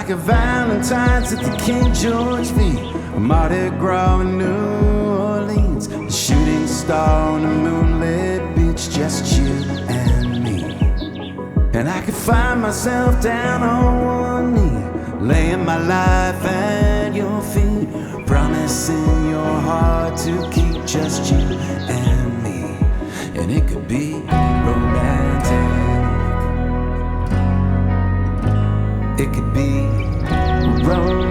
like a Valentine's at the King George V, a Mardi Gras in New Orleans, a shooting star on a moonlit beach, just you and me. And I could find myself down on one knee, laying my life at your feet, promising your heart to keep, just you and me. And it could be romantic, it could be romantic.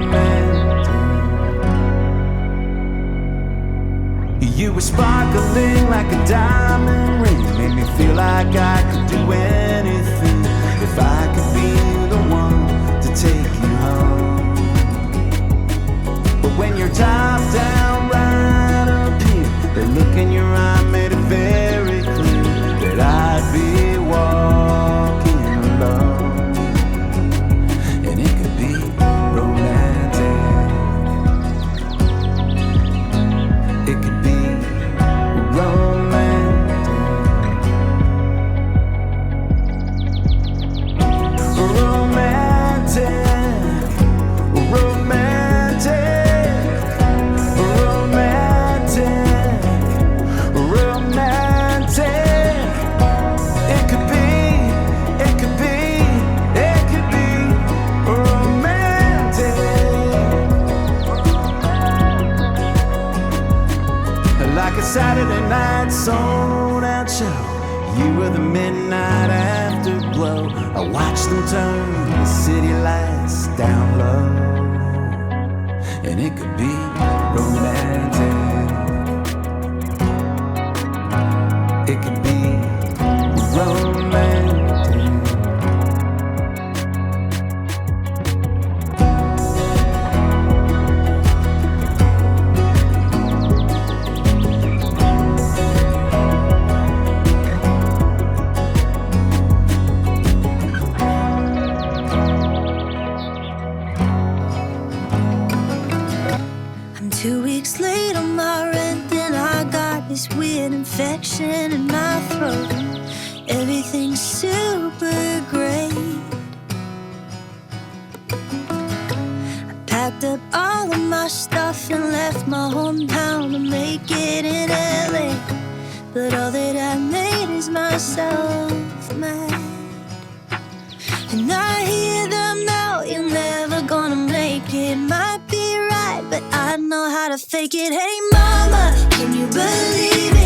You were sparkling like a diamond ring, made me feel like I could do anything if I could be the one to take you home. But when you're top down right up here, the look in your eye made it very clear that I'd be walking alone. And it could be romantic, it could be romantic, romantic, romantic, romantic, romantic. It could be, it could be, it could be romantic. Like a Saturday night sold out show, you were the midnight afterglow. I watched them turn the city lights down low. And it could be romantic, it could be romantic. I'm 2 weeks late on my rent and I got this weird infection in my throat. Everything's super great. I packed up all of my stuff and left my hometown to make it in LA. But all that I made is myself mad. And I hear them now, you're never gonna make it. Might be right, but I know how to fake it. Hey mama, can you believe it?